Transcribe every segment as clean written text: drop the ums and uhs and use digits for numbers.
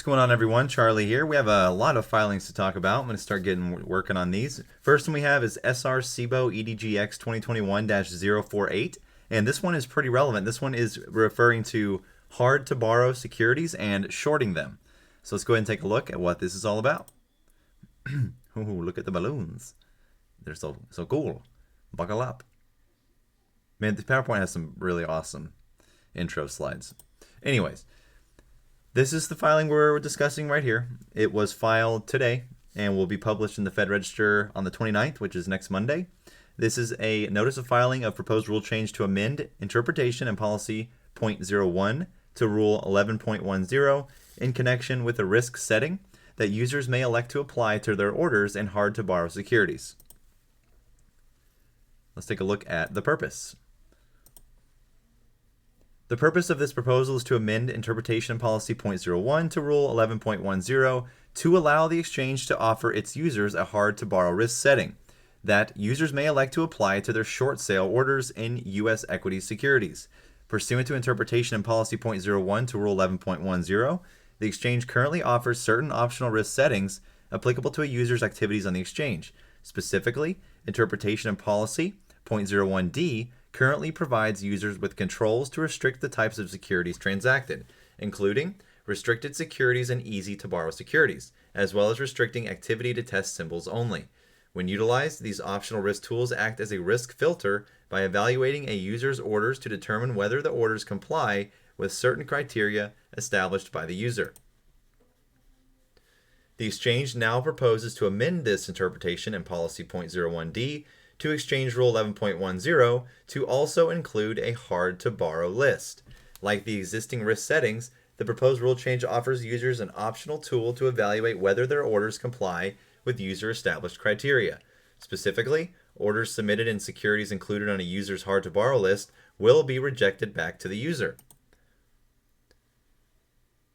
What's going on, everyone? Charlie here. We have a lot of filings to talk about. I'm going to start working on these. First one we have is SR CBOE EDGX 2021-048, and this one is pretty relevant. This one is referring to hard to borrow securities and shorting them. So let's go ahead and take a look at what this is all about. Ooh, look at the balloons. They're so cool. Buckle up. Man, the PowerPoint has some really awesome intro slides. Anyways, this is the filing we're discussing right here. It was filed today and will be published in the Fed Register on the 29th, which is next Monday. This is a notice of filing of proposed rule change to amend interpretation and policy .01 to rule 11.10 in connection with a risk setting that users may elect to apply to their orders in hard to borrow securities. Let's take a look at the purpose. The purpose of this proposal is to amend Interpretation Policy .01 to Rule 11.10 to allow the exchange to offer its users a hard-to-borrow risk setting that users may elect to apply to their short sale orders in U.S. equity securities. Pursuant to Interpretation and Policy .01 to Rule 11.10, the exchange currently offers certain optional risk settings applicable to a user's activities on the exchange. Specifically, Interpretation and Policy .01d currently provides users with controls to restrict the types of securities transacted, including restricted securities and easy to borrow securities, as well as restricting activity to test symbols only. When utilized, these optional risk tools act as a risk filter by evaluating a user's orders to determine whether the orders comply with certain criteria established by the user. The exchange now proposes to amend this interpretation in Policy .01d to Exchange Rule 11.10 to also include a hard-to-borrow list. Like the existing risk settings, the proposed rule change offers users an optional tool to evaluate whether their orders comply with user-established criteria. Specifically, orders submitted in securities included on a user's hard-to-borrow list will be rejected back to the user.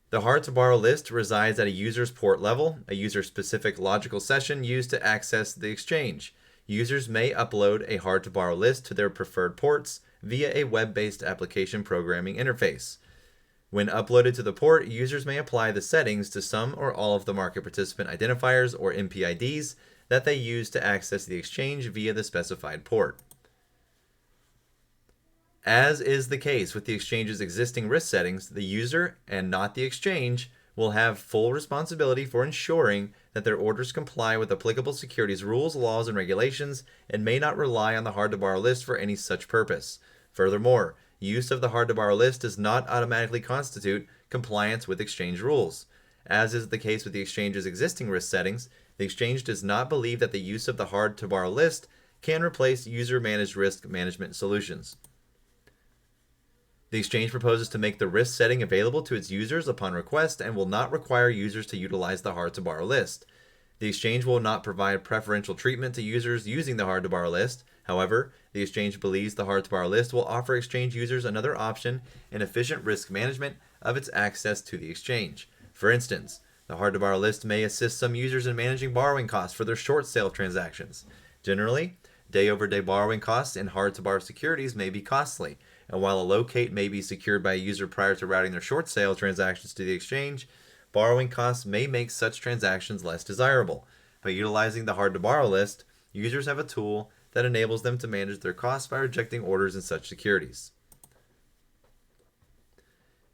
The hard-to-borrow list resides at a user's port level, a user-specific logical session used to access the exchange. Users may upload a hard-to-borrow list to their preferred ports via a web-based application programming interface. When uploaded to the port, users may apply the settings to some or all of the market participant identifiers or MPIDs that they use to access the exchange via the specified port. As is the case with the exchange's existing risk settings, the user, and not the exchange, will have full responsibility for ensuring that their orders comply with applicable securities rules, laws, and regulations, and may not rely on the hard-to-borrow list for any such purpose. Furthermore, use of the hard-to-borrow list does not automatically constitute compliance with exchange rules. As is the case with the exchange's existing risk settings, the exchange does not believe that the use of the hard-to-borrow list can replace user-managed risk management solutions. The exchange proposes to make the risk setting available to its users upon request and will not require users to utilize the hard-to-borrow list. The exchange will not provide preferential treatment to users using the hard-to-borrow list. However, the exchange believes the hard-to-borrow list will offer exchange users another option in efficient risk management of its access to the exchange. For instance, the hard-to-borrow list may assist some users in managing borrowing costs for their short sale transactions. Generally, day-over-day borrowing costs in hard-to-borrow securities may be costly, and while a locate may be secured by a user prior to routing their short sale transactions to the exchange, borrowing costs may make such transactions less desirable. By utilizing the hard-to-borrow list, users have a tool that enables them to manage their costs by rejecting orders in such securities.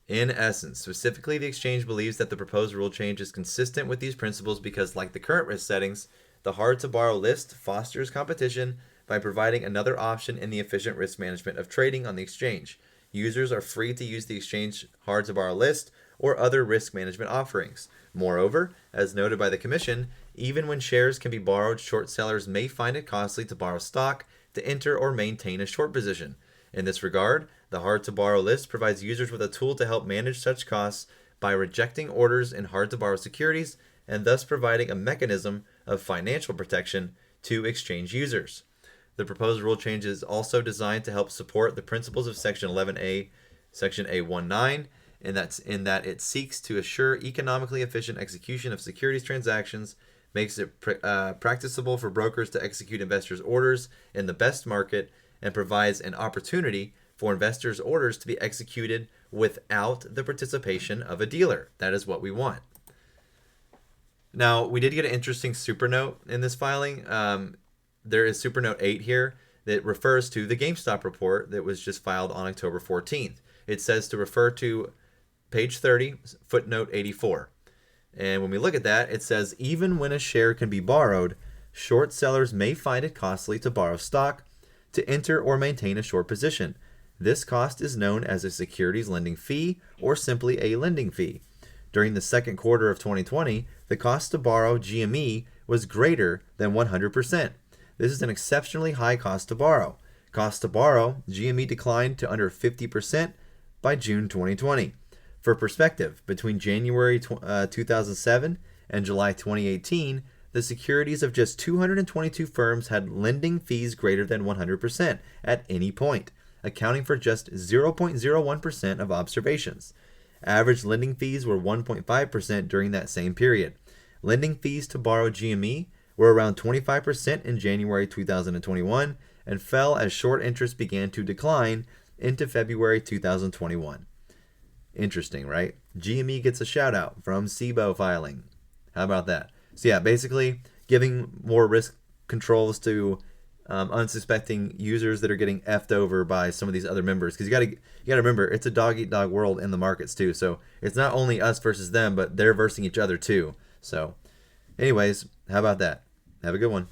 In essence, specifically, the exchange believes that the proposed rule change is consistent with these principles because, like the current risk settings, the hard-to-borrow list fosters competition by providing another option in the efficient risk management of trading on the exchange. Users are free to use the exchange hard-to-borrow list or other risk management offerings. Moreover, as noted by the Commission, even when shares can be borrowed, short sellers may find it costly to borrow stock to enter or maintain a short position. In this regard, the hard-to-borrow list provides users with a tool to help manage such costs by rejecting orders in hard-to-borrow securities and thus providing a mechanism of financial protection to exchange users. The proposed rule change is also designed to help support the principles of Section 11A, Section A19, in that it seeks to assure economically efficient execution of securities transactions, makes it practicable for brokers to execute investors' orders in the best market, and provides an opportunity for investors' orders to be executed without the participation of a dealer. That is what we want. Now, we did get an interesting super note in this filing. There is super note 8 here that refers to the GameStop report that was just filed on October 14th. It says to refer to page 30, footnote 84. And when we look at that, it says, even when a share can be borrowed, short sellers may find it costly to borrow stock to enter or maintain a short position. This cost is known as a securities lending fee or simply a lending fee. During the second quarter of 2020, the cost to borrow GME was greater than 100%. This is an exceptionally high cost to borrow. Cost to borrow, GME declined to under 50% by June 2020. For perspective, between January 2007 and July 2018, the securities of just 222 firms had lending fees greater than 100% at any point, accounting for just 0.01% of observations. Average lending fees were 1.5% during that same period. Lending fees to borrow GME were around 25% in January 2021 and fell as short interest began to decline into February 2021. Interesting, right? GME gets a shout out from CBOE filing. How about that? So yeah, basically giving more risk controls to unsuspecting users that are getting effed over by some of these other members. Because you gotta remember, it's a dog eat dog world in the markets too. So it's not only us versus them, but they're versing each other too. So, anyways, how about that? Have a good one.